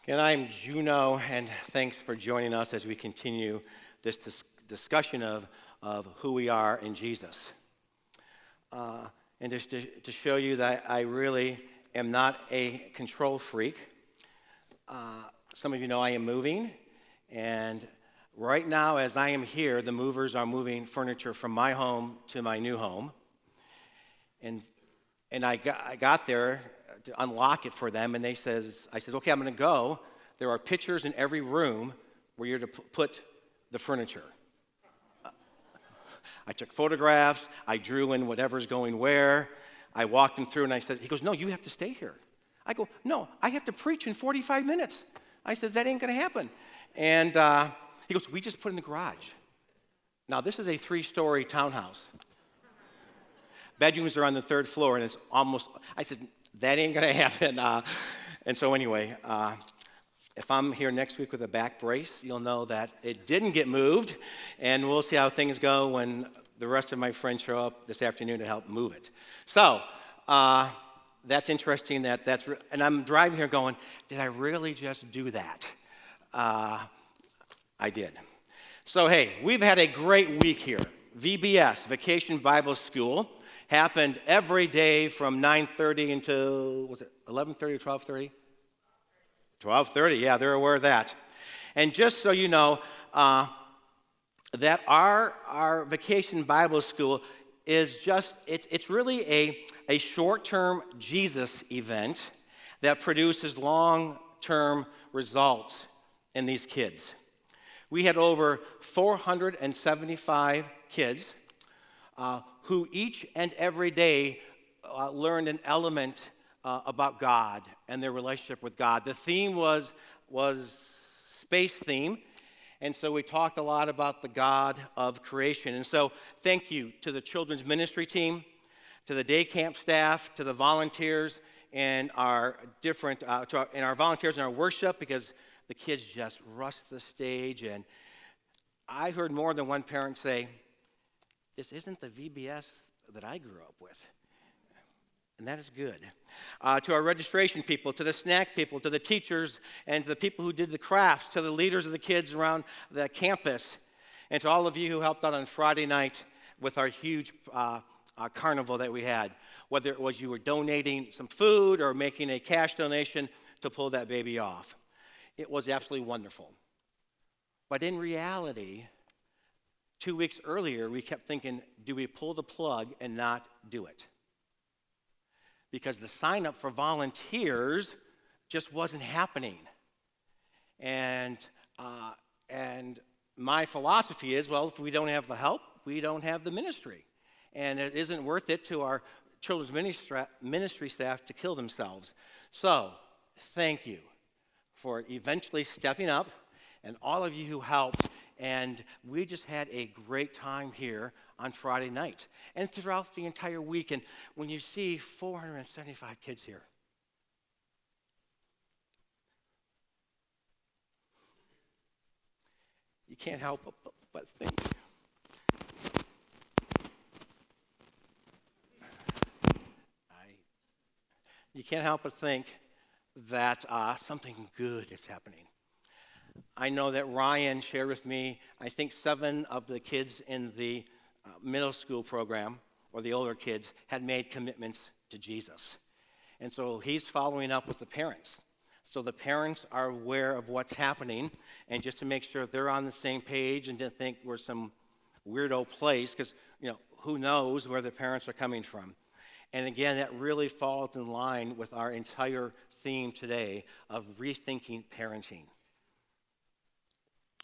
And I'm Juno, and thanks for joining us as we continue this discussion of who we are in Jesus. And just to show you that I really am not a control freak, some of you know I am moving, and right now as I am here, the movers are moving furniture from my home to my new home. And I got there to unlock it for them, and I said, okay, I'm going to go. There are pictures in every room where you're to put the furniture. I took photographs. I drew in whatever's going where. I walked him through, and I said, he goes, no, you have to stay here. I go, no, I have to preach in 45 minutes. I said, that ain't going to happen. And he goes, we just put it in the garage. Now, this is a 3-story townhouse. Bedrooms are on the 3rd floor, and it's almost, I said, that ain't going to happen. And so anyway, if I'm here next week with a back brace, you'll know that it didn't get moved, and we'll see how things go when the rest of my friends show up this afternoon to help move it. So that's interesting. And I'm driving here going, did I really just do that? I did. So hey, we've had a great week here. VBS, Vacation Bible School, happened every day from 9:30 until, was it 11:30 or 12:30? 12:30, yeah, they're aware of that. And just so you know, that our Vacation Bible School is just, it's really a short-term Jesus event that produces long-term results in these kids. We had over 475 kids who each and every day learned an element about God and their relationship with God. The theme was space theme, and so we talked a lot about the God of creation. And so thank you to the children's ministry team, to the day camp staff, to the volunteers, and our volunteers in our worship, because the kids just rushed the stage. And I heard more than one parent say, this isn't the VBS that I grew up with. And that is good. To our registration people, to the snack people, to the teachers, and to the people who did the crafts, to the leaders of the kids around the campus, and to all of you who helped out on Friday night with our huge carnival that we had, whether it was you were donating some food or making a cash donation to pull that baby off. It was absolutely wonderful. But in reality, 2 weeks earlier, we kept thinking, do we pull the plug and not do it? Because the sign up for volunteers just wasn't happening. And my philosophy is, well, if we don't have the help, we don't have the ministry. And it isn't worth it to our children's ministry staff to kill themselves. So, thank you for eventually stepping up, and all of you who helped. And we just had a great time here on Friday night and throughout the entire week. And when you see 475 kids here, you can't help but think. You can't help but think that something good is happening. I know that Ryan shared with me, I think 7 of the kids in the middle school program, or the older kids, had made commitments to Jesus. And so he's following up with the parents. So the parents are aware of what's happening, and just to make sure they're on the same page and didn't think we're some weirdo place, because, who knows where the parents are coming from. And again, that really falls in line with our entire theme today of rethinking parenting.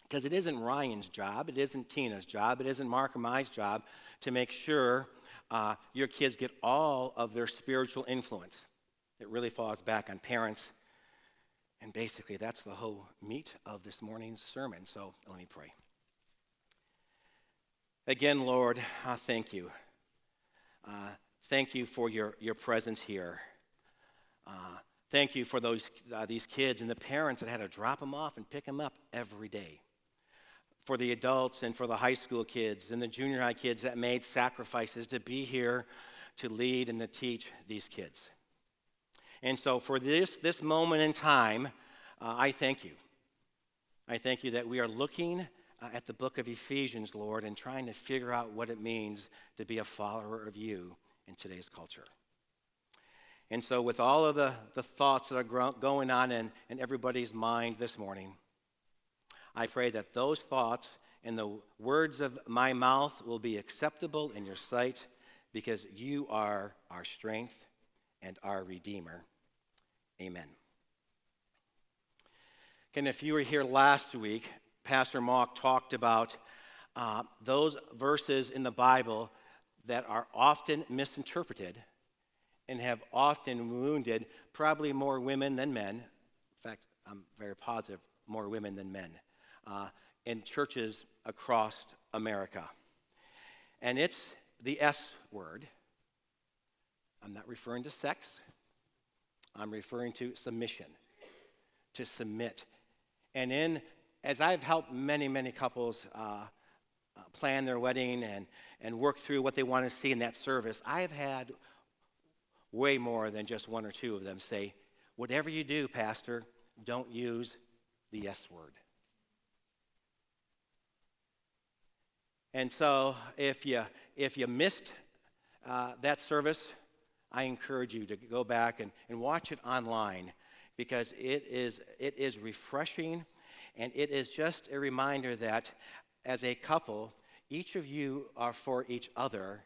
Because it isn't Ryan's job, it isn't Tina's job, it isn't Mark or my job to make sure your kids get all of their spiritual influence. It really falls back on parents. And basically, that's the whole meat of this morning's sermon. So let me pray. Again, Lord, thank you. Thank you for your presence here. Thank you for these kids and the parents that had to drop them off and pick them up every day. For the adults and for the high school kids and the junior high kids that made sacrifices to be here to lead and to teach these kids. And so for this moment in time, I thank you. I thank you that we are looking at the book of Ephesians, Lord, and trying to figure out what it means to be a follower of you in today's culture. And so with all of the thoughts that are going on in everybody's mind this morning, I pray that those thoughts and the words of my mouth will be acceptable in your sight, because you are our strength and our Redeemer. Amen. And if you were here last week, Pastor Mark talked about those verses in the Bible that are often misinterpreted and have often wounded probably more women than men. In fact, I'm very positive, more women than men in churches across America. And it's the S word. I'm not referring to sex. I'm referring to submission, to submit. And as I've helped many couples plan their wedding and work through what they want to see in that service, I have had way more than just one or two of them say, whatever you do, Pastor, don't use the S word. And so if you missed that service, I encourage you to go back and watch it online, because it is refreshing, and it is just a reminder that as a couple, each of you are for each other,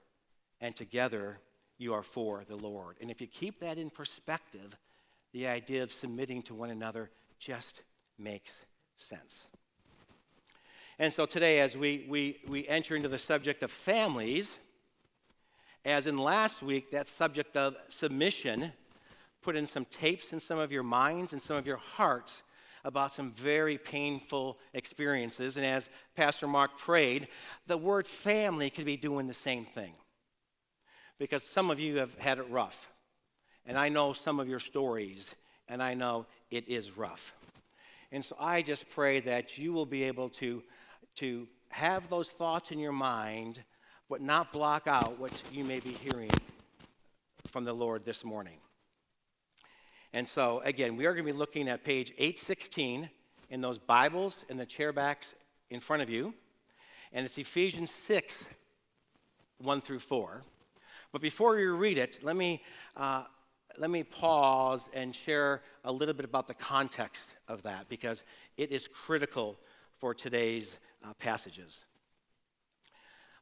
and together you are for the Lord. And if you keep that in perspective, the idea of submitting to one another just makes sense. And so today, as we enter into the subject of families, as in last week, that subject of submission put in some tapes in some of your minds and some of your hearts about some very painful experiences. And as Pastor Mark prayed, the word family could be doing the same thing, because some of you have had it rough. And I know some of your stories, and I know it is rough. And so I just pray that you will be able to have those thoughts in your mind, but not block out what you may be hearing from the Lord this morning. And so, again, we are going to be looking at page 816 in those Bibles in the chairbacks in front of you. And it's Ephesians 6, 1 through 4. But before we read it, let me pause and share a little bit about the context of that, because it is critical for today's passages.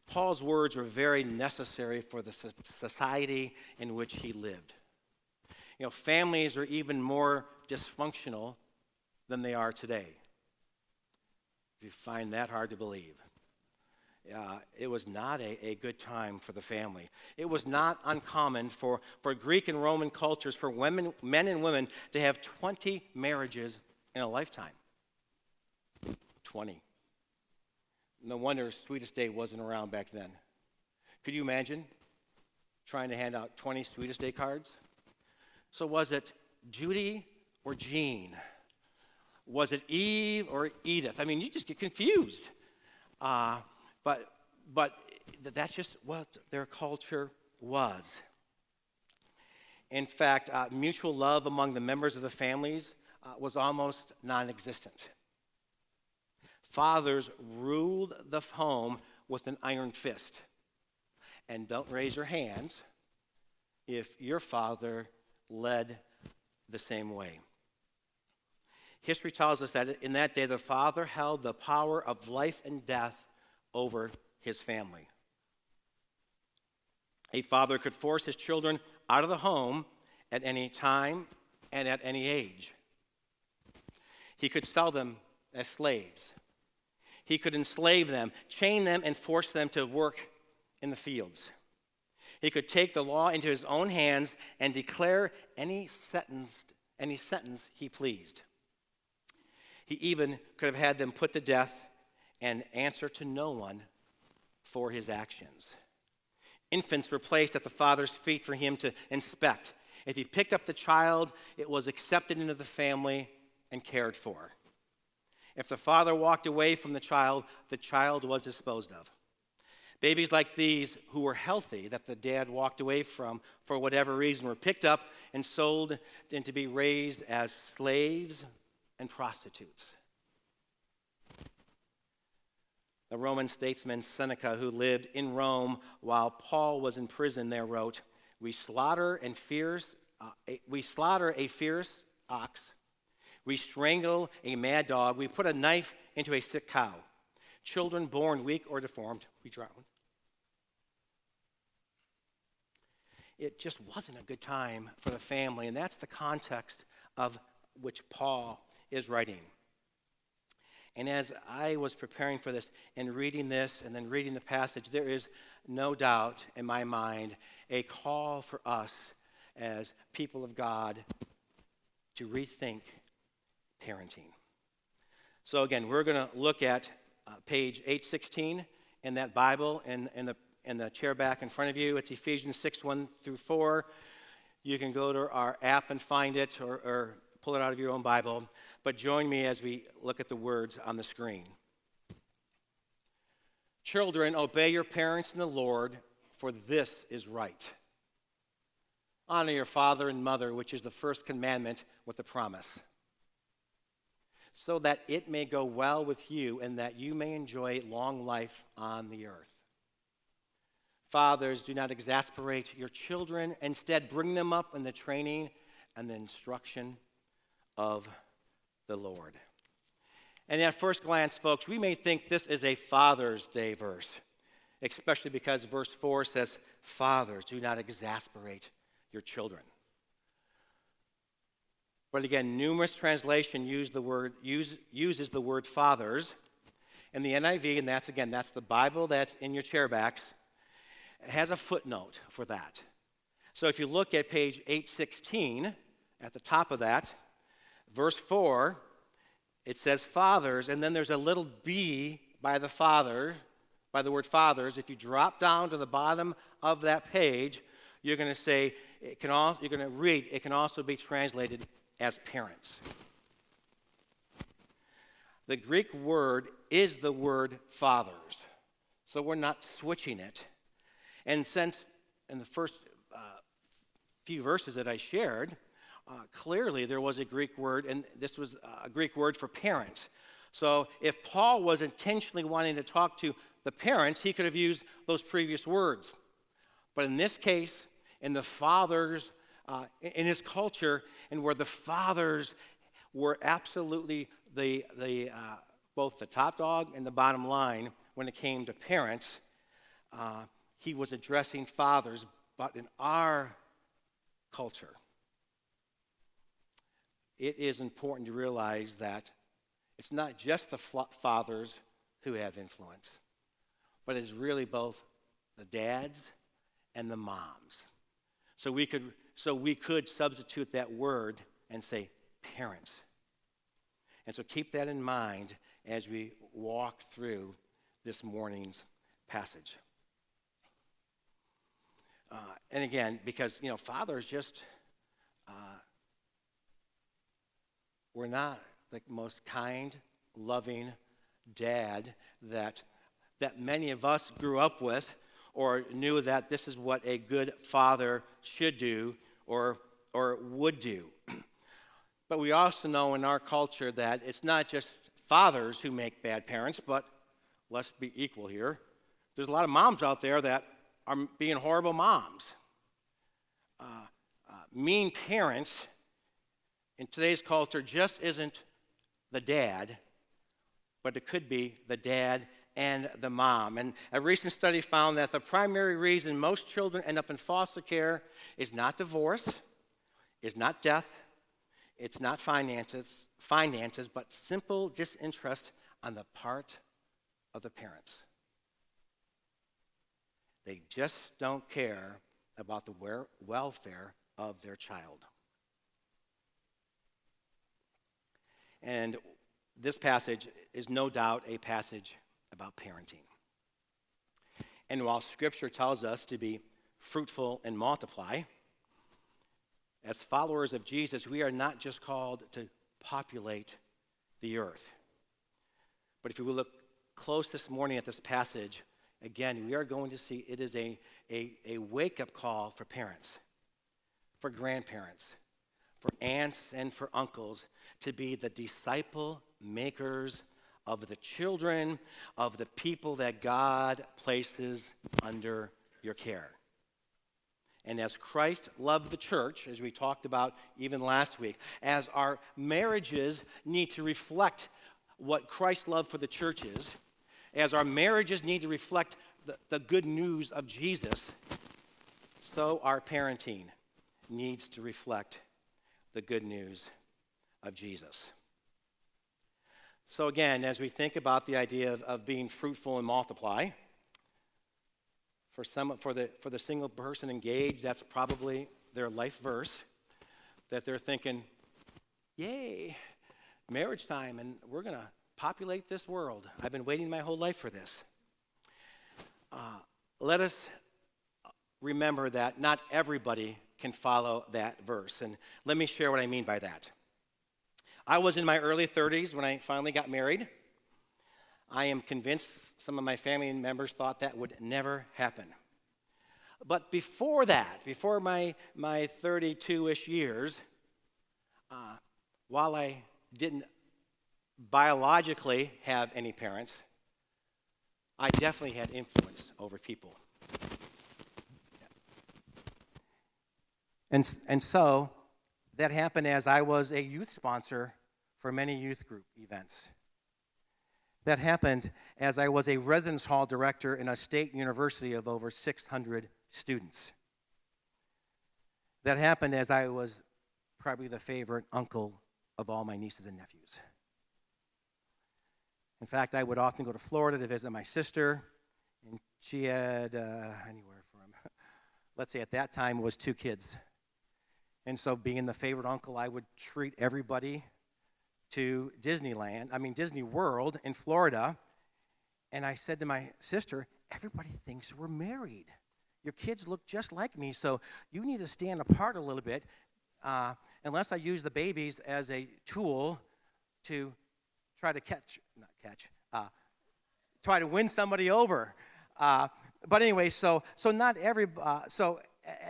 Paul's words were very necessary for the society in which he lived. You know, families are even more dysfunctional than they are today. If you find that hard to believe. It was not a good time for the family. It was not uncommon for Greek and Roman cultures for men and women to have 20 marriages in a lifetime. 20. No wonder Sweetest Day wasn't around back then. Could you imagine trying to hand out 20 Sweetest Day cards? So was it Judy or Jean? Was it Eve or Edith? I mean, you just get confused. But that's just what their culture was. In fact, mutual love among the members of the families was almost non-existent. Fathers ruled the home with an iron fist. And don't raise your hands if your father led the same way. History tells us that in that day, the father held the power of life and death over his family. A father could force his children out of the home at any time and at any age. He could sell them as slaves. He could enslave them, chain them, and force them to work in the fields. He could take the law into his own hands and declare any sentence he pleased. He even could have had them put to death and answer to no one for his actions. Infants were placed at the father's feet for him to inspect. If he picked up the child, it was accepted into the family and cared for. If the father walked away from the child was disposed of. Babies like these who were healthy, that the dad walked away from for whatever reason, were picked up and sold and to be raised as slaves and prostitutes. The Roman statesman Seneca, who lived in Rome while Paul was in prison there, wrote, we slaughter a fierce ox, we strangle a mad dog, we put a knife into a sick cow. Children born weak or deformed, we drown. It just wasn't a good time for the family, and that's the context of which Paul is writing. And as I was preparing for this and reading this and then reading the passage, there is no doubt in my mind a call for us as people of God to rethink parenting. So again, we're going to look at page 816 in that Bible in the chair back in front of you. It's Ephesians 6, 1 through 4. You can go to our app and find it or pull it out of your own Bible. But join me as we look at the words on the screen. Children, obey your parents in the Lord, for this is right. Honor your father and mother, which is the first commandment with the promise, so that it may go well with you and that you may enjoy long life on the earth. Fathers, do not exasperate your children. Instead, bring them up in the training and the instruction of the Lord. And at first glance, folks, we may think this is a Father's Day verse, especially because verse 4 says, fathers, do not exasperate your children. But again, numerous translations uses the word fathers. In the NIV, and that's the Bible that's in your chairbacks, has a footnote for that. So if you look at page 816, at the top of that, verse 4, it says fathers, and then there's a little b by the word fathers. If you drop down to the bottom of that page, you're going to say, it can also be translated as parents. The Greek word is the word fathers, so we're not switching it. And since in the first few verses that I shared, clearly there was a Greek word, and this was a Greek word for parents. So if Paul was intentionally wanting to talk to the parents, he could have used those previous words. But in this case, in the fathers, in his culture, and where the fathers were absolutely both the top dog and the bottom line when it came to parents, he was addressing fathers. But in our culture, it is important to realize that it's not just the fathers who have influence, but it's really both the dads and the moms. So we could substitute that word and say parents. And so keep that in mind as we walk through this morning's passage. And again, because, fathers just, we're not the most kind, loving dad that many of us grew up with or knew that this is what a good father should do or would do. But we also know in our culture that it's not just fathers who make bad parents, but let's be equal here. There's a lot of moms out there that are being horrible moms. Mean parents in today's culture just isn't the dad, but it could be the dad and the mom. And a recent study found that the primary reason most children end up in foster care is not divorce, is not death, it's not finances, but simple disinterest on the part of the parents. They just don't care about the welfare of their child. And this passage is no doubt a passage about parenting. And while Scripture tells us to be fruitful and multiply, as followers of Jesus, we are not just called to populate the earth. But if we look close this morning at this passage, again, we are going to see it is a wake-up call for parents, for grandparents, for aunts and for uncles to be the disciple makers of the children of the people that God places under your care. And as Christ loved the church, as we talked about even last week, as our marriages need to reflect what Christ's love for the church is, as our marriages need to reflect the good news of Jesus, so our parenting needs to reflect the good news of Jesus. So again, as we think about the idea of being fruitful and multiply, for the single person engaged, that's probably their life verse, that they're thinking, yay, marriage time, and we're going to populate this world. I've been waiting my whole life for this. Let us remember that not everybody can follow that verse. And let me share what I mean by that. I was in my early 30s when I finally got married. I am convinced some of my family members thought that would never happen. But before that, before my 32-ish years, while I didn't biologically have any parents, I definitely had influence over people. And so that happened as I was a youth sponsor for many youth group events. That happened as I was a residence hall director in a state university of over 600 students. That happened as I was probably the favorite uncle of all my nieces and nephews. In fact, I would often go to Florida to visit my sister, and she had anywhere from, let's say at that time, was 2 kids. And so being the favorite uncle, I would treat everybody to Disney World in Florida. And I said to my sister, everybody thinks we're married. Your kids look just like me, so you need to stand apart a little bit, unless I use the babies as a tool to try to try to win somebody over. But anyway, so not every, so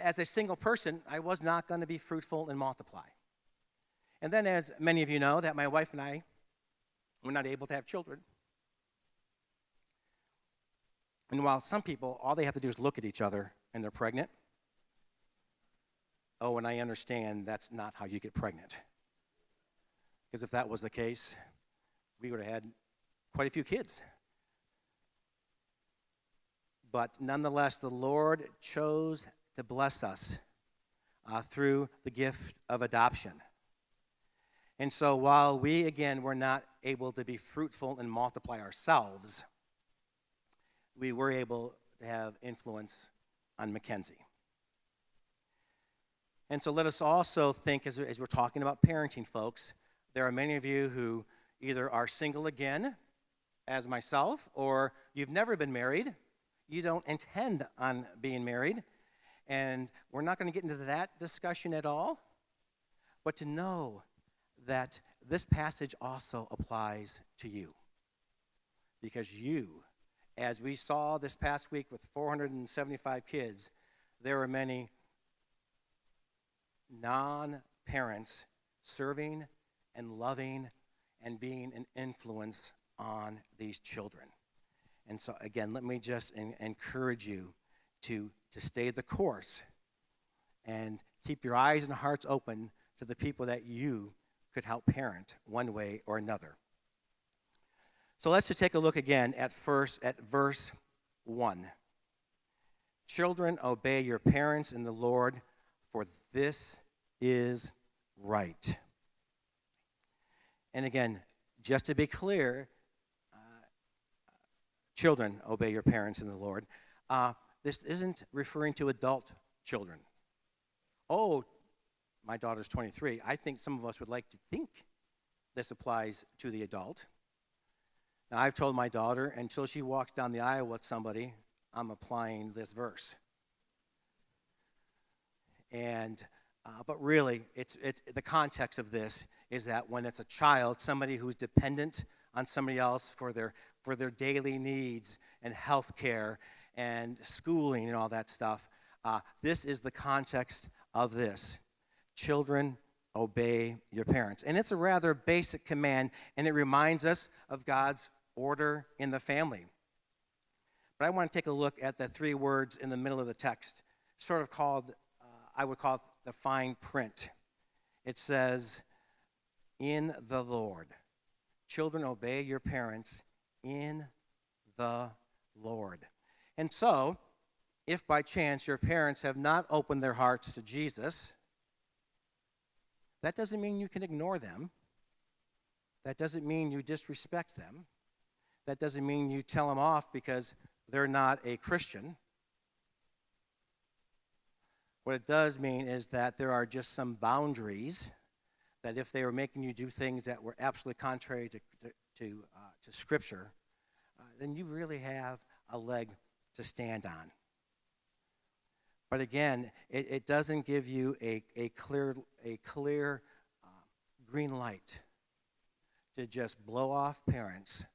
as a single person, I was not going to be fruitful and multiply. And then, as many of you know, that my wife and I were not able to have children. And while some people, all they have to do is look at each other and they're pregnant, oh, and I understand that's not how you get pregnant. Because if that was the case, we would have had quite a few kids. But nonetheless, the Lord chose to bless us through the gift of adoption. And so while we, again, were not able to be fruitful and multiply ourselves, we were able to have influence on Mackenzie. And so let us also think, as we're talking about parenting, folks, there are many of you who either are single again, as myself, or you've never been married. You don't intend on being married. And we're not going to get into that discussion at all. But to know that this passage also applies to you. Because you, as we saw this past week with 475 kids, there are many non-parents serving and loving and being an influence on these children. And so again, let me just encourage you to stay the course and keep your eyes and hearts open to the people that you could help parent one way or another. So let's just take a look again at verse 1. Children, obey your parents in the Lord, for this is right. And again, just to be clear, children, obey your parents in the Lord. This isn't referring to adult children. Oh, my daughter's 23. I think some of us would like to think this applies to the adult. Now, I've told my daughter, until she walks down the aisle with somebody, I'm applying this verse. And but really, it's the context of this is that when it's a child, somebody who's dependent on somebody else for their daily needs and health care and schooling and all that stuff, this is the context of this. Children, obey your parents. And it's a rather basic command, and it reminds us of God's order in the family. But I want to take a look at the three words in the middle of the text, sort of called, I would call it the fine print. It says, in the Lord. Children, obey your parents in the Lord. And so, if by chance your parents have not opened their hearts to Jesus, that doesn't mean you can ignore them. That doesn't mean you disrespect them. That doesn't mean you tell them off because they're not a Christian. What it does mean is that there are just some boundaries that if they were making you do things that were absolutely contrary to Scripture, then you really have a leg to stand on. But again, it doesn't give you a clear green light to just blow off parents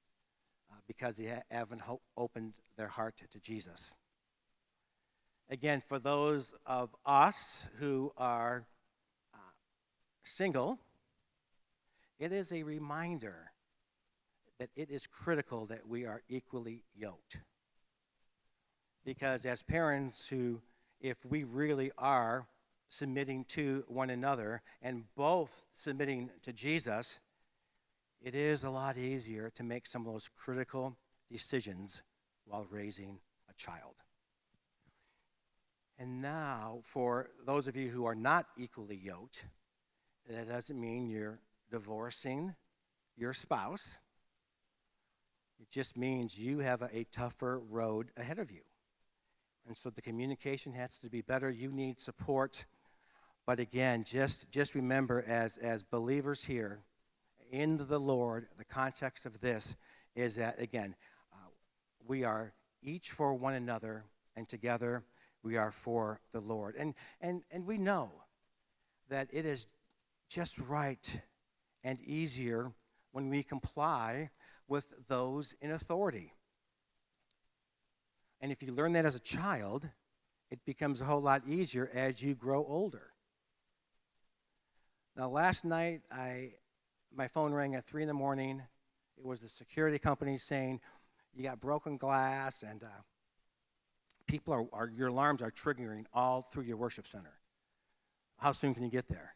because they haven't opened their heart to Jesus. Again, for those of us who are single, it is a reminder that it is critical that we are equally yoked. Because as parents who, if we really are submitting to one another and both submitting to Jesus, it is a lot easier to make some of those critical decisions while raising a child. And now, for those of you who are not equally yoked, that doesn't mean you're divorcing your spouse. It just means you have a tougher road ahead of you. And so the communication has to be better. You need support. But again, just remember as believers here in the Lord, the context of this is that, again, we are each for one another, and together we are for the Lord. And we know that it is just right and easier when we comply with those in authority. And if you learn that as a child, it becomes a whole lot easier as you grow older. Now, last night, my phone rang at 3 in the morning. It was the security company saying, you got broken glass, and people your alarms are triggering all through your worship center. How soon can you get there?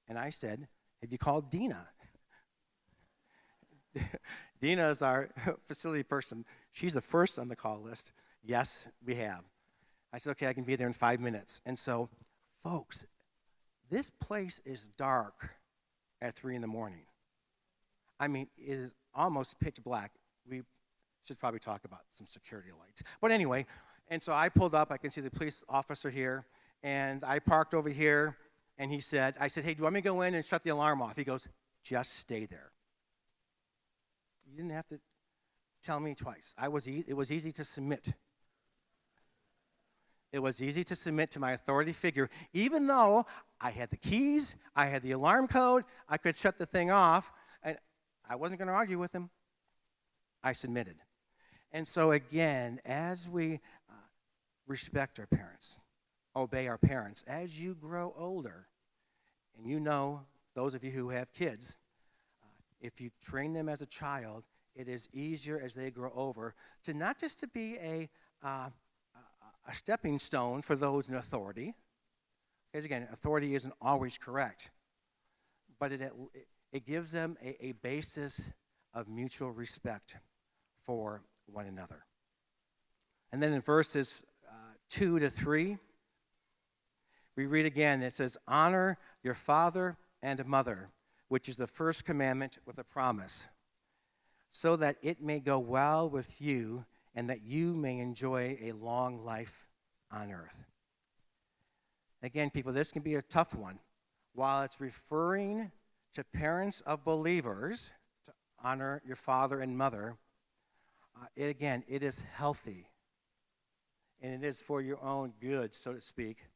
And I said, have you called Dina? Dina is our facility person. She's the first on the call list. Yes, we have. I said, okay, I can be there in 5 minutes. And so, folks, this place is dark at 3 in the morning. I mean, it is almost pitch black. We should probably talk about some security lights. But anyway, and so I pulled up. I can see the police officer here. And I parked over here. And I said, hey, do you want me to go in and shut the alarm off? He goes, just stay there. You didn't have to tell me twice. It was easy to submit. It was easy to submit to my authority figure, even though I had the keys, I had the alarm code, I could shut the thing off, and I wasn't going to argue with him. I submitted. And so again, as we respect our parents, obey our parents, as you grow older, and you know, those of you who have kids, if you train them as a child, it is easier as they grow over to not just to be a stepping stone for those in authority, because again, authority isn't always correct, but it gives them a basis of mutual respect for one another. And then in verses 2 to 3, we read again, it says, honor your father and mother, which is the first commandment with a promise, so that it may go well with you and that you may enjoy a long life on earth. Again, people, this can be a tough one. While it's referring to parents of believers to honor your father and mother, it is healthy, and it is for your own good, so to speak,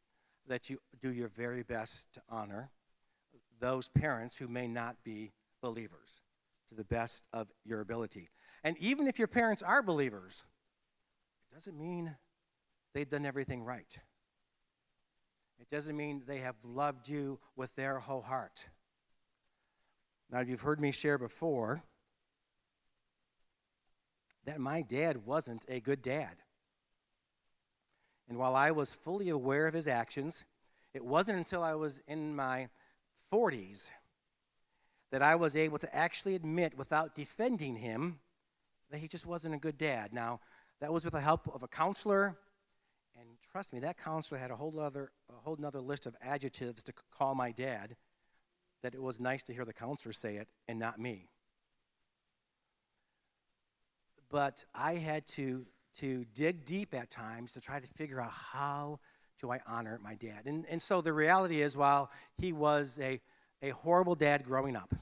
that you do your very best to honor those parents who may not be believers to the best of your ability. And even if your parents are believers, it doesn't mean they've done everything right. It doesn't mean they have loved you with their whole heart. Now, you've heard me share before that my dad wasn't a good dad. And while I was fully aware of his actions, it wasn't until I was in my 40s that I was able to actually admit, without defending him, that he just wasn't a good dad. Now, that was with the help of a counselor, and trust me, that counselor had a whole nother list of adjectives to call my dad, that it was nice to hear the counselor say it and not me. But I had to dig deep at times to try to figure out how do I honor my dad. And so the reality is, while he was a horrible dad growing up,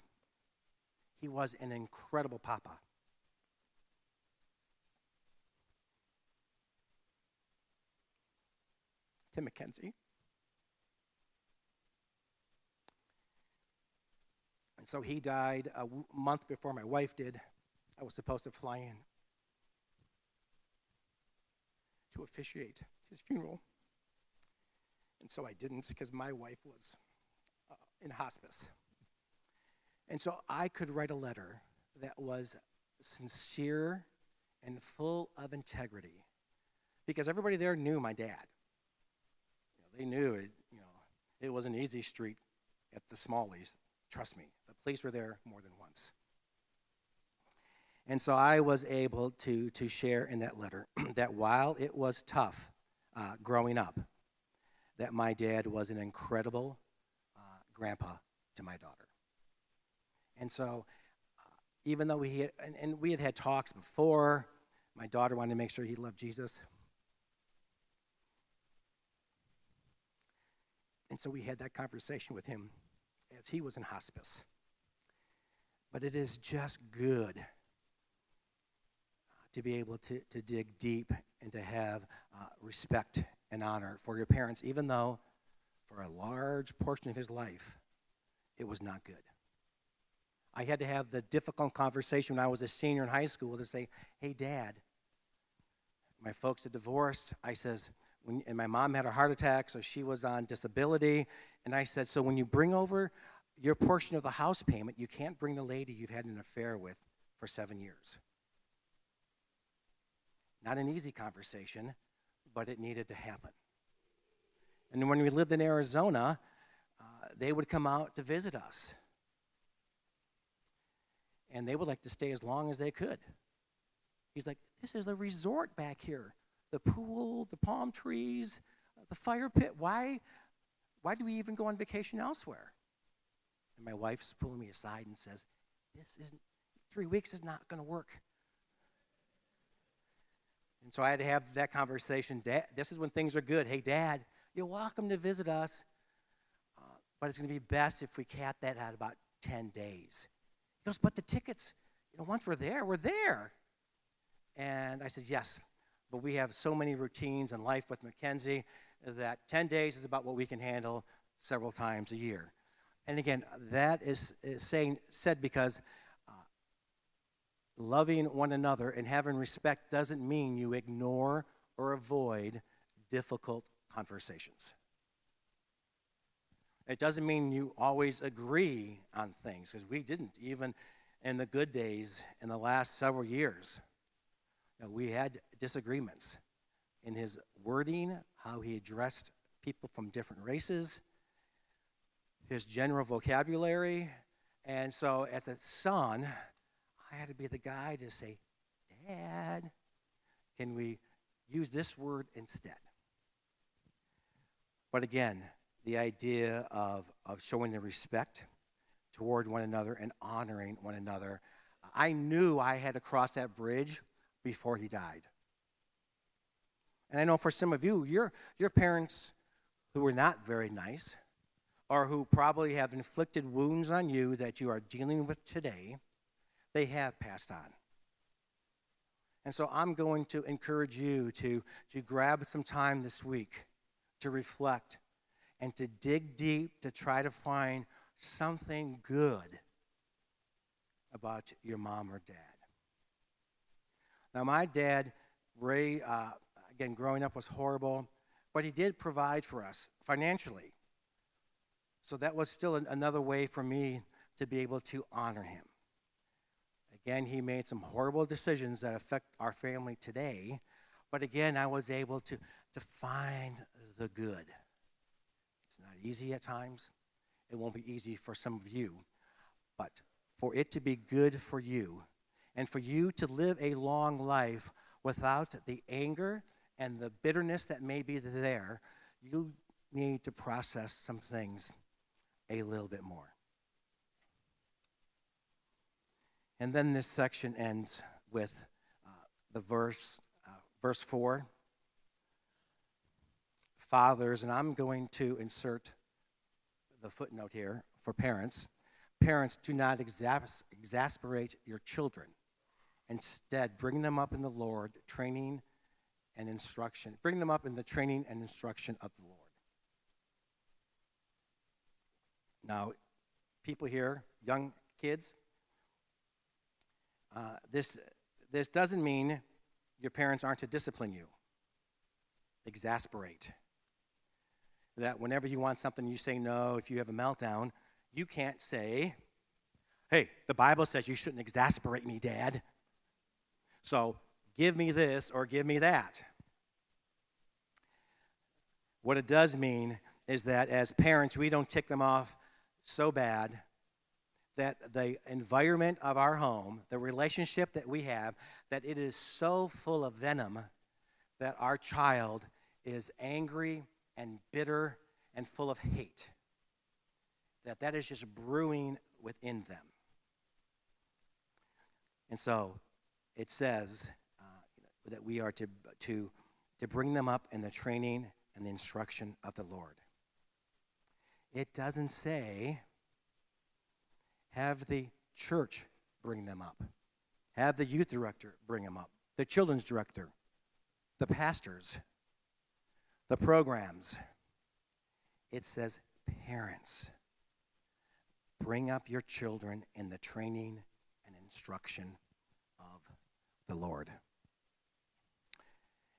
he was an incredible papa. To Mackenzie. And so he died a month before my wife did. I was supposed to fly in to officiate his funeral. And so I didn't, because my wife was in hospice. And so I could write a letter that was sincere and full of integrity, because everybody there knew my dad. They knew it was an easy street at the Smalleys. Trust me, the police were there more than once. And so I was able to share in that letter that while it was tough growing up, that my dad was an incredible grandpa to my daughter. And so even though we had talks before, my daughter wanted to make sure he loved Jesus. And so we had that conversation with him as he was in hospice. But it is just good to be able to dig deep and to have respect and honor for your parents, even though for a large portion of his life, it was not good. I had to have the difficult conversation when I was a senior in high school to say, hey, Dad, my folks had divorced. I says, and my mom had a heart attack, so she was on disability. And I said, so when you bring over your portion of the house payment, you can't bring the lady you've had an affair with for 7 years. Not an easy conversation, but it needed to happen. And when we lived in Arizona, they would come out to visit us. And they would like to stay as long as they could. He's like, this is a resort back here. The pool, the palm trees, the fire pit. Why do we even go on vacation elsewhere? And my wife's pulling me aside and says, 3 weeks is not going to work. And so I had to have that conversation. Dad, this is when things are good. Hey, Dad, you're welcome to visit us, but it's going to be best if we cap that at about 10 days. He goes, but the tickets, once we're there, we're there. And I said, yes, but we have so many routines in life with Mackenzie that 10 days is about what we can handle several times a year. And again, that is said because loving one another and having respect doesn't mean you ignore or avoid difficult conversations. It doesn't mean you always agree on things, because we didn't, even in the good days in the last several years. We had disagreements in his wording, how he addressed people from different races, his general vocabulary. And so as a son, I had to be the guy to say, Dad, can we use this word instead? But again, the idea of showing the respect toward one another and honoring one another, I knew I had to cross that bridge before he died. And I know for some of you, your parents who were not very nice, or who probably have inflicted wounds on you that you are dealing with today, they have passed on. And so I'm going to encourage you to grab some time this week to reflect and to dig deep to try to find something good about your mom or dad. Now, my dad, Ray, again, growing up was horrible. but he did provide for us financially. So that was still another way for me to be able to honor him. Again, he made some horrible decisions that affect our family today, but again, I was able to find the good. It's not easy at times. It won't be easy for some of you, but for it to be good for you, and for you to live a long life without the anger and the bitterness that may be there, you need to process some things a little bit more. And then this section ends with the verse 4. Fathers, and I'm going to insert the footnote here for parents. Parents, do not exasperate your children. Instead, bring them up in the Lord, training and instruction. Bring them up in the training and instruction of the Lord. Now, people here, young kids, this doesn't mean your parents aren't to discipline you. Exasperate. That whenever you want something, you say no. If you have a meltdown, you can't say, hey, the Bible says you shouldn't exasperate me, Dad. So give me this or give me that. What it does mean is that as parents, we don't tick them off so bad that the environment of our home, the relationship that we have, that it is so full of venom that our child is angry and bitter and full of hate. That is just brewing within them. And so it says that we are to bring them up in the training and the instruction of the Lord. It doesn't say have the church bring them up. Have the youth director bring them up. The children's director. The pastors. The programs. It says parents. Bring up your children in the training and instruction of the Lord.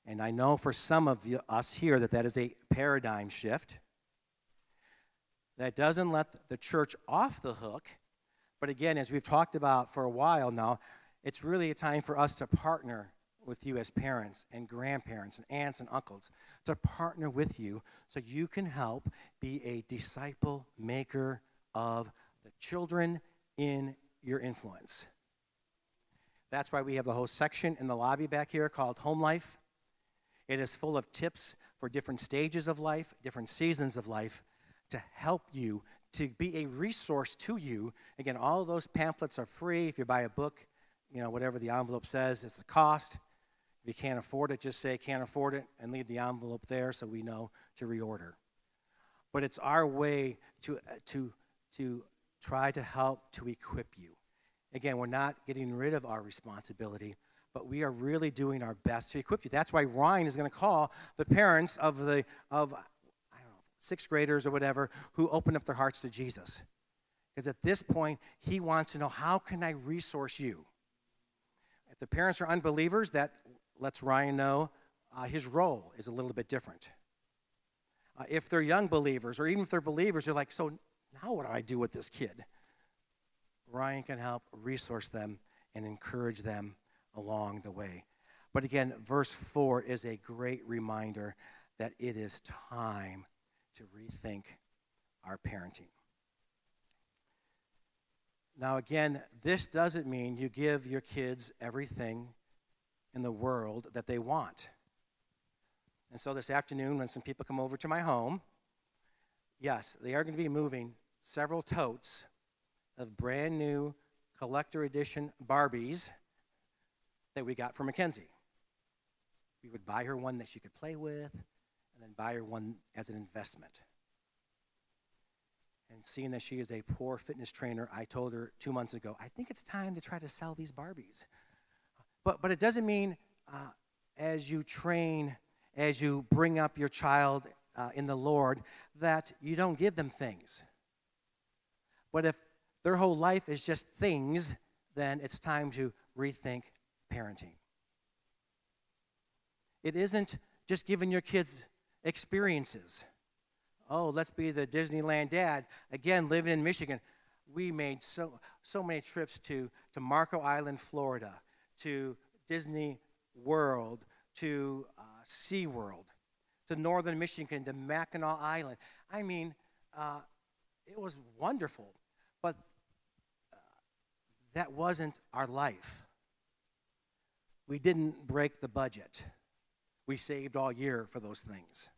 And I know for some of us here that is a paradigm shift. That doesn't let the church off the hook. But again, as we've talked about for a while now, it's really a time for us to partner with you as parents and grandparents and aunts and uncles, to partner with you so you can help be a disciple maker of the children in your influence. That's why we have the whole section in the lobby back here called Home Life. It is full of tips for different stages of life, different seasons of life, to help you, to be a resource to you. Again, all of those pamphlets are free. If you buy a book, whatever the envelope says, it's the cost. If you can't afford it, just say can't afford it and leave the envelope there so we know to reorder. But it's our way to try to help to equip you. Again, we're not getting rid of our responsibility, but we are really doing our best to equip you. That's why Ryan is going to call the parents of sixth graders or whatever who open up their hearts to Jesus. Because at this point, he wants to know, how can I resource you? If the parents are unbelievers, that lets Ryan know his role is a little bit different. If they're young believers, or even if they're believers, they're like, so now what do I do with this kid? Ryan can help resource them and encourage them along the way. But again, verse 4 is a great reminder that it is time to rethink our parenting. Now again, this doesn't mean you give your kids everything in the world that they want. And so this afternoon, when some people come over to my home, yes, they are going to be moving several totes of brand new collector edition Barbies that we got from Mackenzie. We would buy her one that she could play with, and then buy her one as an investment. And seeing that she is a poor fitness trainer, I told her 2 months ago, I think it's time to try to sell these Barbies. But it doesn't mean as you train, as you bring up your child in the Lord, that you don't give them things. But if their whole life is just things, then it's time to rethink parenting. It isn't just giving your kids experiences. Oh, let's be the Disneyland dad. Again, living in Michigan, we made so many trips to Marco Island, Florida, to Disney World, to SeaWorld, to northern Michigan, to Mackinac Island. I mean, it was wonderful, but that wasn't our life. We didn't break the budget. We saved all year for those things.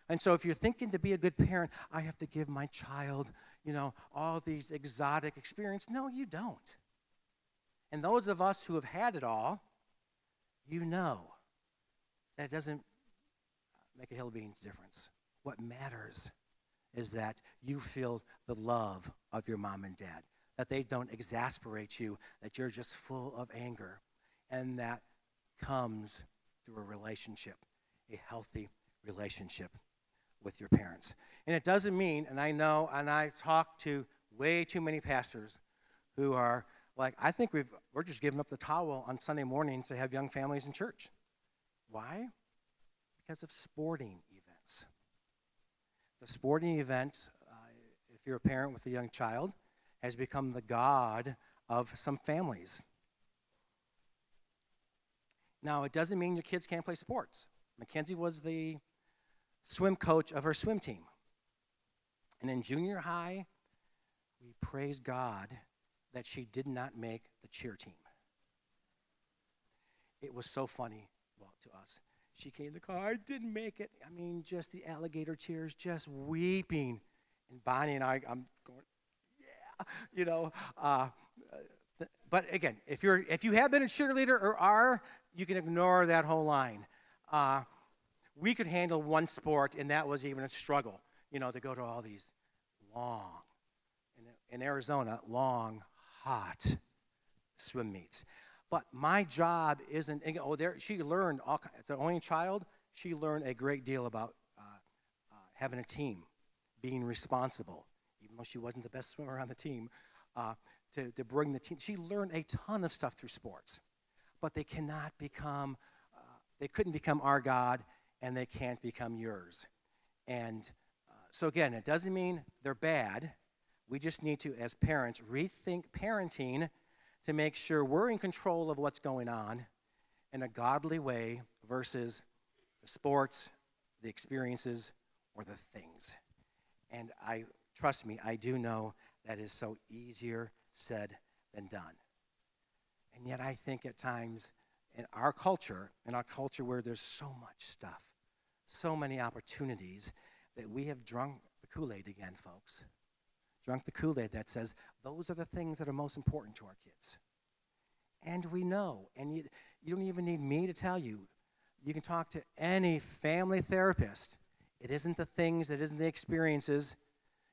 And so if you're thinking to be a good parent, I have to give my child, all these exotic experiences. No, you don't. And those of us who have had it all, you know that doesn't make a hill of beans difference. What matters is that you feel the love of your mom and dad, that they don't exasperate you, that you're just full of anger, and that comes through a relationship, a healthy relationship with your parents. And it doesn't mean, and I know, and I talk to way too many pastors who are like, I think we're just giving up the towel on Sunday mornings to have young families in church. Why? Because of sporting events. The sporting event, if you're a parent with a young child, has become the god of some families. Now, it doesn't mean your kids can't play sports. Mackenzie was the swim coach of her swim team. And in junior high, we praise God that she did not make the cheer team. It was so funny, to us. She came in the car, I didn't make it. I mean, just the alligator tears, just weeping. And Bonnie and I'm going, yeah, but again, if you have been a cheerleader or are, you can ignore that whole line. We could handle one sport, and that was even a struggle, to go to all these long, in Arizona, long, hot swim meets. But my job isn't, she learned, as an only child, she learned a great deal about having a team, being responsible, even though she wasn't the best swimmer on the team, to bring the team. She learned a ton of stuff through sports, but they couldn't become our God, and they can't become yours. And so again, it doesn't mean they're bad. We just need to, as parents, rethink parenting to make sure we're in control of what's going on in a godly way versus the sports, the experiences, or the things. And trust me, I do know that is so easier said than done. And yet I think at times in our culture where there's so much stuff, so many opportunities, that we have drunk the Kool-Aid again, folks. Drunk the Kool-Aid that says those are the things that are most important to our kids. And we know, and you don't even need me to tell you. You can talk to any family therapist. It isn't the things, it isn't the experiences,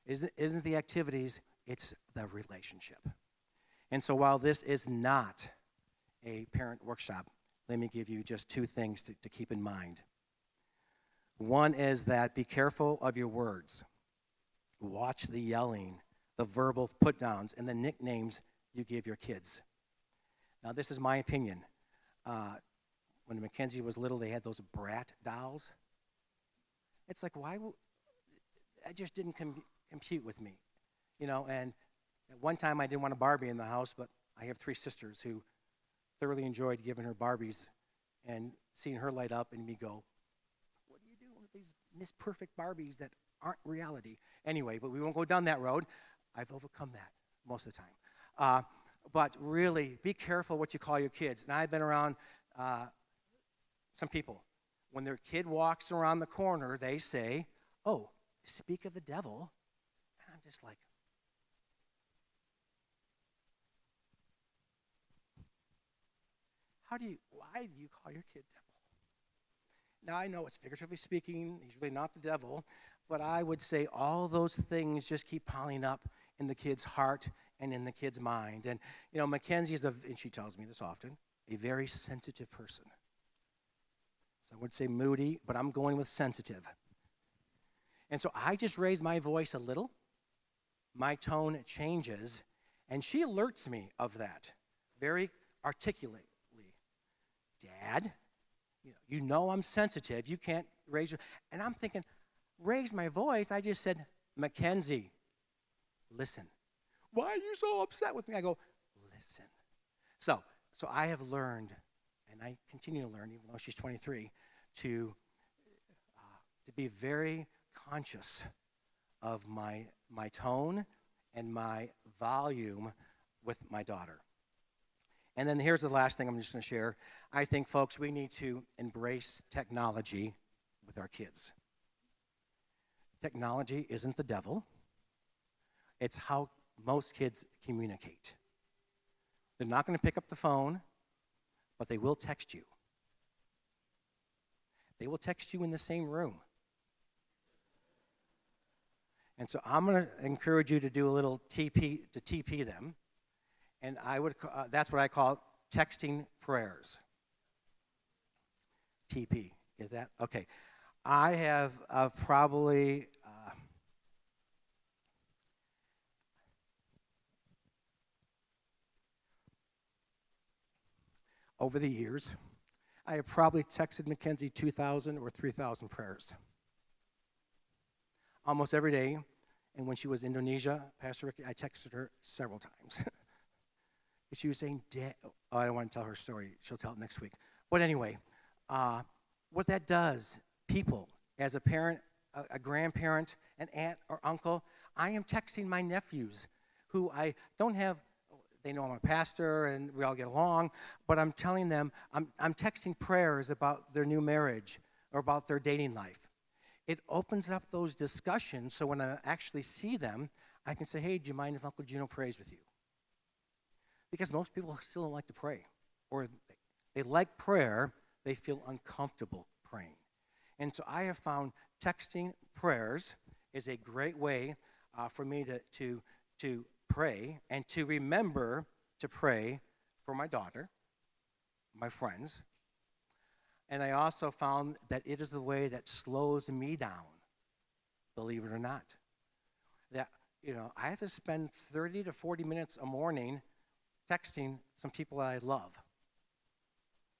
isn't the activities, it's the relationship. And so while this is not a parent workshop, let me give you just two things to keep in mind. One is that be careful of your words. Watch the yelling, the verbal put-downs, and the nicknames you give your kids. Now, this is my opinion. When Mackenzie was little, they had those brat dolls. It's like, that just didn't compute with me. And at one time I didn't want a Barbie in the house, but I have three sisters who thoroughly enjoyed giving her Barbies and seeing her light up and me go, what are you doing with these Miss Perfect Barbies that aren't reality? Anyway, but we won't go down that road. I've overcome that most of the time. But really, be careful what you call your kids. And I've been around some people. When their kid walks around the corner, they say, oh, speak of the devil. And I'm just like, why do you call your kid devil? Now, I know it's figuratively speaking, he's really not the devil, but I would say all those things just keep piling up in the kid's heart and in the kid's mind. And, Mackenzie is, and she tells me this often, a very sensitive person. Some would say moody, but I'm going with sensitive. And so I just raise my voice a little, my tone changes, and she alerts me of that very articulately. Dad, I'm sensitive. You can't raise your, and I'm thinking, raise my voice. I just said, Mackenzie, listen. Why are you so upset with me? I go, listen. So I have learned, and I continue to learn, even though she's 23, to be very conscious of my tone and my volume with my daughter. And then here's the last thing I'm just going to share. I think, folks, we need to embrace technology with our kids. Technology isn't the devil. It's how most kids communicate. They're not going to pick up the phone, but they will text you. They will text you in the same room. And so I'm going to encourage you to do a little TP them. And that's what I call texting prayers. TP, get that? Okay. I have probably over the years, I have probably texted Mackenzie 2,000 or 3,000 prayers. Almost every day. And when she was in Indonesia, Pastor Ricky, I texted her several times. She was saying, Dad, I don't want to tell her story. She'll tell it next week. But anyway, what that does, people, as a parent, a grandparent, an aunt or uncle, I am texting my nephews who I don't have, they know I'm a pastor and we all get along, but I'm telling them, I'm texting prayers about their new marriage or about their dating life. It opens up those discussions so when I actually see them, I can say, hey, do you mind if Uncle Juno prays with you? Because most people still don't like to pray. Or they like prayer, they feel uncomfortable praying. And so I have found texting prayers is a great way for me to pray and to remember to pray for my daughter, my friends. And I also found that it is the way that slows me down, believe it or not. That, I have to spend 30 to 40 minutes a morning texting some people I love.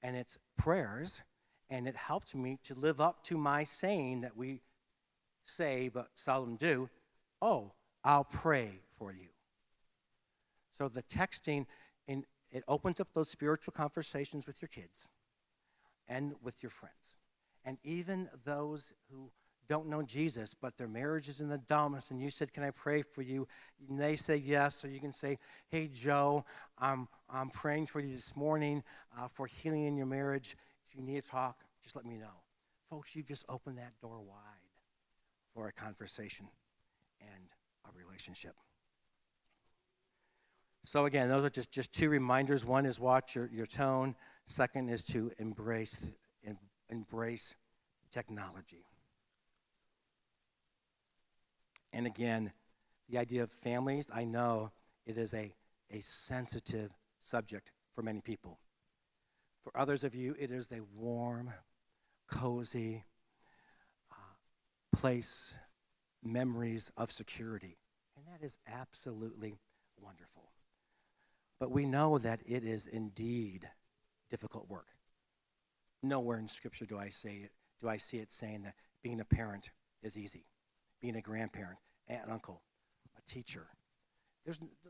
And it's prayers, and it helped me to live up to my saying that we say but seldom do, oh, I'll pray for you. So the texting, it opens up those spiritual conversations with your kids and with your friends. And even those who don't know Jesus, but their marriage is in the dumbest, and you said, can I pray for you? And they say yes, so you can say, hey, Joe, I'm praying for you this morning for healing in your marriage. If you need to talk, just let me know. Folks, you've just opened that door wide for a conversation and a relationship. So again, those are just two reminders. One is watch your tone. Second is to embrace technology. And again, the idea of families, I know it is a sensitive subject for many people. For others of you, it is a warm, cozy place, memories of security. And that is absolutely wonderful. But we know that it is indeed difficult work. Nowhere in Scripture do I see it saying that being a parent is easy. Being a grandparent, aunt, uncle, a teacher.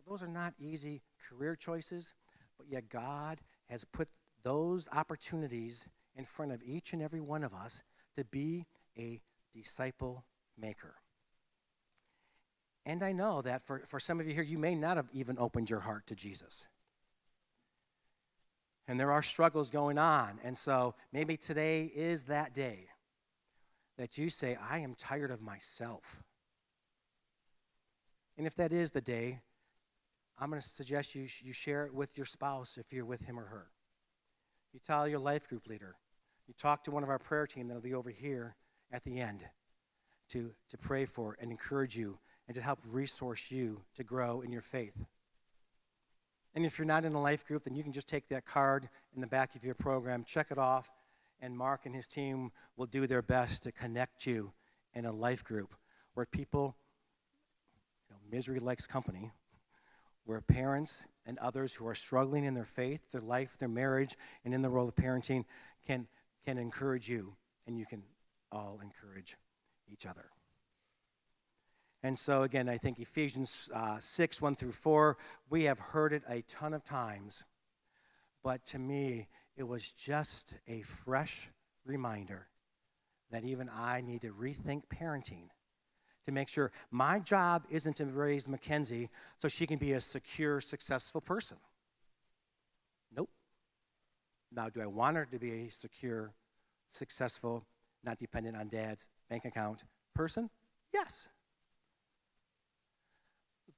Those are not easy career choices, but yet God has put those opportunities in front of each and every one of us to be a disciple maker. And I know that for some of you here, you may not have even opened your heart to Jesus. And there are struggles going on. And so maybe today is that day that you say, I am tired of myself. And if that is the day, I'm going to suggest you share it with your spouse if you're with him or her. You tell your life group leader. You talk to one of our prayer team that'll be over here at the end to pray for and encourage you and to help resource you to grow in your faith. And if you're not in a life group, then you can just take that card in the back of your program, check it off, and Mark and his team will do their best to connect you in a life group where people, misery likes company, where parents and others who are struggling in their faith, their life, their marriage, and in the role of parenting can encourage you, and you can all encourage each other. And so, again, I think Ephesians 6, 1 through 4, we have heard it a ton of times. But to me, it was just a fresh reminder that even I need to rethink parenting to make sure my job isn't to raise Mackenzie so she can be a secure, successful person. Nope. Now, do I want her to be a secure, successful, not dependent on dad's bank account person? Yes.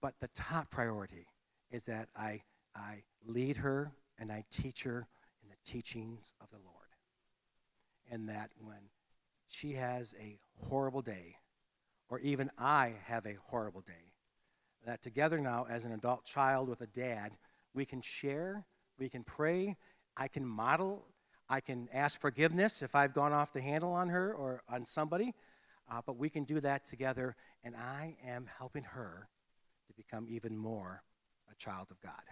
But the top priority is that I lead her and I teach her in the teachings of the Lord. And that when she has a horrible day, or even I have a horrible day, that together now as an adult child with a dad, we can share, we can pray, I can model, I can ask forgiveness if I've gone off the handle on her or on somebody, but we can do that together, and I am helping her to become even more a child of God.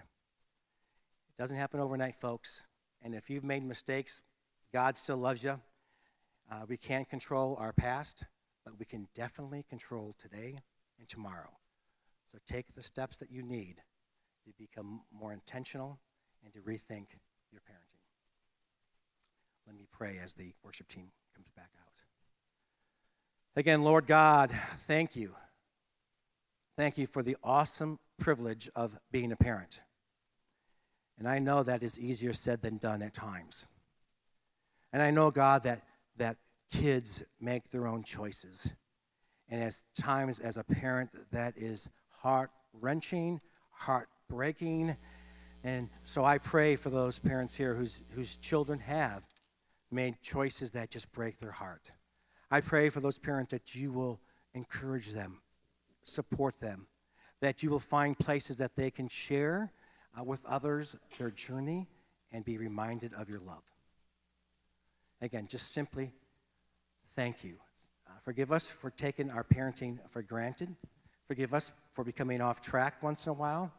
It doesn't happen overnight, folks, and if you've made mistakes, God still loves you. We can't control our past, but we can definitely control today and tomorrow. So take the steps that you need to become more intentional and to rethink your parenting. Let me pray as the worship team comes back out. Again, Lord God, thank you. Thank you for the awesome privilege of being a parent. And I know that is easier said than done at times. And I know, God, that kids make their own choices. And at times as a parent, that is heart-wrenching, heartbreaking. And so I pray for those parents here whose children have made choices that just break their heart. I pray for those parents that you will encourage them, support them, that you will find places that they can share with others their journey and be reminded of your love. Again, just simply thank you. Forgive us for taking our parenting for granted. Forgive us for becoming off track once in a while.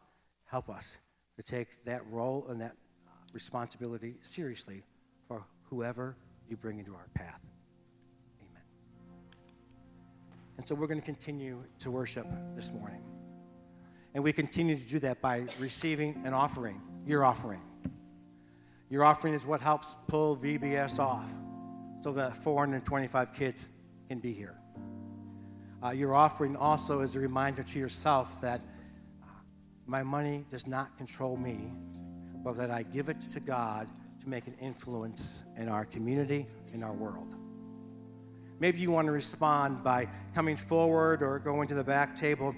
Help us to take that role and that responsibility seriously for whoever you bring into our path. Amen. And so we're going to continue to worship this morning. And we continue to do that by receiving an offering, your offering. Your offering is what helps pull VBS off so that 425 kids can be here. Your offering also is a reminder to yourself that my money does not control me, but that I give it to God to make an influence in our community, in our world. Maybe you want to respond by coming forward or going to the back table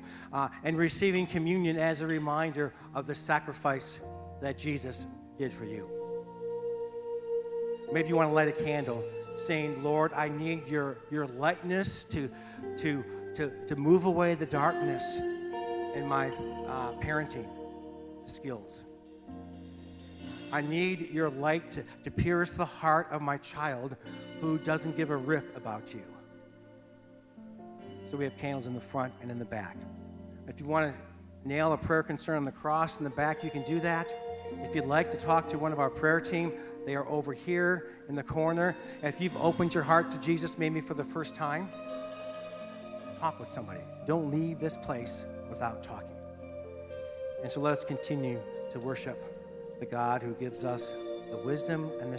and receiving communion as a reminder of the sacrifice that Jesus did for you. Maybe you want to light a candle saying, Lord, I need your lightness to move away the darkness in my parenting skills. I need your light to pierce the heart of my child who doesn't give a rip about you. So we have candles in the front and in the back. If you want to nail a prayer concern on the cross in the back, you can do that. If you'd like to talk to one of our prayer team, they are over here in the corner. If you've opened your heart to Jesus maybe for the first time, talk with somebody. Don't leave this place without talking. And so let us continue to worship the God who gives us the wisdom and the